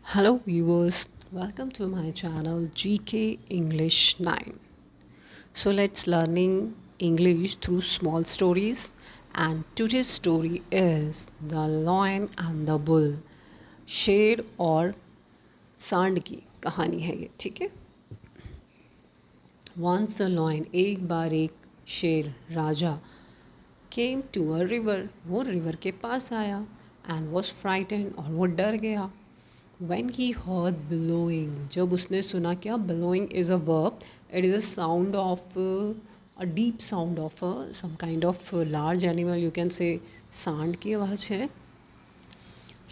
Hello viewers, welcome to my channel GK English 9. So let's learning English through small stories, and today's story is The Lion and the Bull. शेर और सांड की कहानी है ये, ठीक है। Once a lion, एक बार एक शेर राजा came to a river, वो रिवर के पास आया and was frightened, और वो डर गया। When he heard bellowing, जब उसने सुना क्या, bellowing is a verb, it is a sound of a deep sound of some kind of large animal, you can say सांड की आवाज़ है।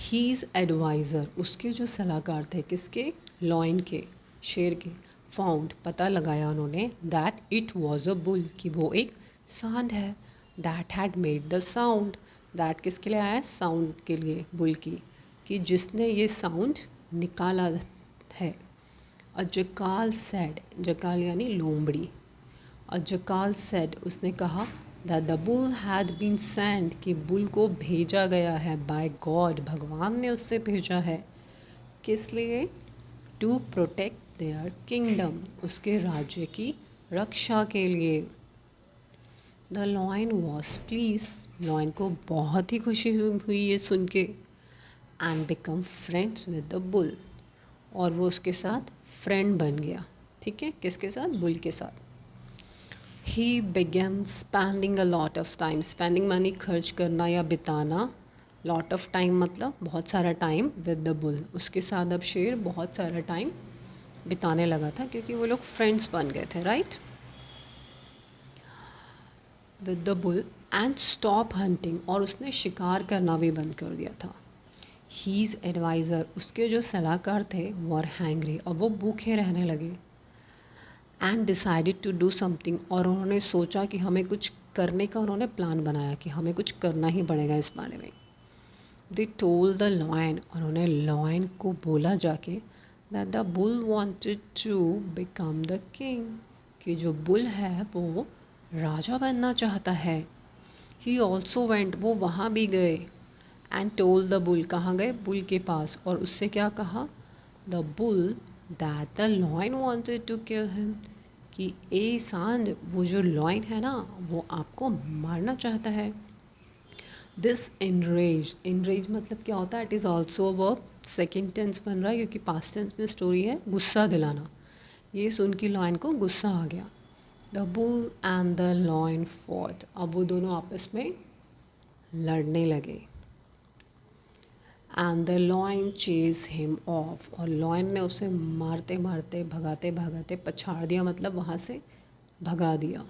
His advisor, उसके जो सलाहकार थे, किसके, लॉयन के, शेर के, फाउंड, पता लगाया उन्होंने, that it was a bull, कि वो एक सांड है, that had made the sound, that किसके लिए आया, साउंड के लिए, बुल की, कि जिसने ये साउंड निकाला है। अ जकाल सेड, जकाल यानी लोमड़ी, अ जकाल सेड, उसने कहा, that the bull had been send, कि बुल को भेजा गया है, बाय गॉड, भगवान ने उससे भेजा है, किस लिए, टू प्रोटेक्ट देयर किंगडम, उसके राज्य की रक्षा के लिए। The lion was please, lion को बहुत ही खुशी हुई ये सुन के, and become friends with the bull, और वो उसके साथ फ्रेंड बन गया, ठीक है, किसके साथ, बुल के साथ। He began spending a lot of time, spending मानी खर्च करना या बिताना, लॉट ऑफ टाइम मतलब बहुत सारा टाइम, विद द बुल, उसके साथ अब शेर बहुत सारा टाइम बिताने लगा था, क्योंकि वो लोग फ्रेंड्स बन गए थे, right, with the bull, and stop hunting, और उसने शिकार करना भी बंद कर दिया था। हीज़ एडवाइज़र, उसके जो सलाहकार थे, वर हैंग्री, और वो भूखे रहने लगे, and decided to do something, और उन्होंने सोचा कि हमें कुछ करने का, उन्होंने प्लान बनाया कि हमें कुछ करना ही पड़ेगा इस बारे में। दे टोल्ड द लॉयन, उन्होंने लॉयन को बोला जाके, that the bull wanted to become the king, कि जो बुल है वो राजा बनना चाहता है। ही ऑल्सो वेंट, वो वहाँ भी गए, एंड टोल्ड द बुल, कहाँ गए, बुल के पास, और उससे क्या कहा, the bull that the lion wanted to kill him, कि ए सांड, वो जो लॉयन है ना, वो आपको मारना चाहता है। दिस इनरेज, इनरेज मतलब क्या होता है, it is also verb, second tense बन रहा है क्योंकि पास्ट टेंस में स्टोरी है, गुस्सा दिलाना, ये सुन के लॉयन को गुस्सा आ गया। The bull and the lion fought, अब वो दोनों आपस में लड़ने लगे। And the lion chase him of, और लॉयन ने उसे मारते मारते, भगाते भगाते पछाड़ दिया, मतलब वहाँ से भगा दिया।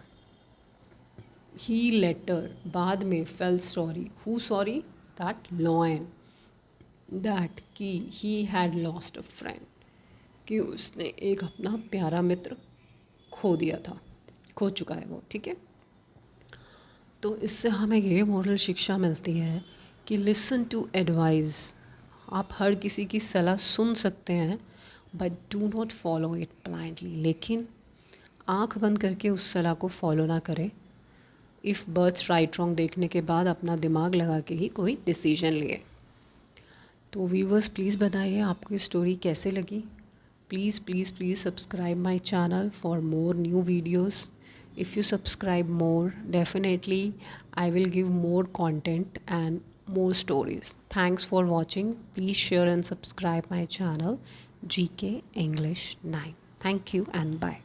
ही लेटर, बाद में, fell sorry, who sorry, that lion, that कि he had lost a friend, कि उसने एक अपना प्यारा मित्र खो दिया था, खो चुका है वो, ठीक है। तो इससे हमें ये मोरल शिक्षा मिलती है कि लिसन टू एडवाइस, आप हर किसी की सलाह सुन सकते हैं, but do not follow it blindly, लेकिन आंख बंद करके उस सलाह को फॉलो ना करें। इफ़ बर्थ राइट रॉन्ग देखने के बाद अपना दिमाग लगा के ही कोई डिसीजन लिए। तो व्यूवर्स प्लीज़ बताइए आपको ये स्टोरी कैसे लगी। Please please please subscribe my channel for more new videos. If you subscribe more, definitely I will give more content and more stories. Thanks for watching. Please share and subscribe my channel GK English 9. Thank you and bye.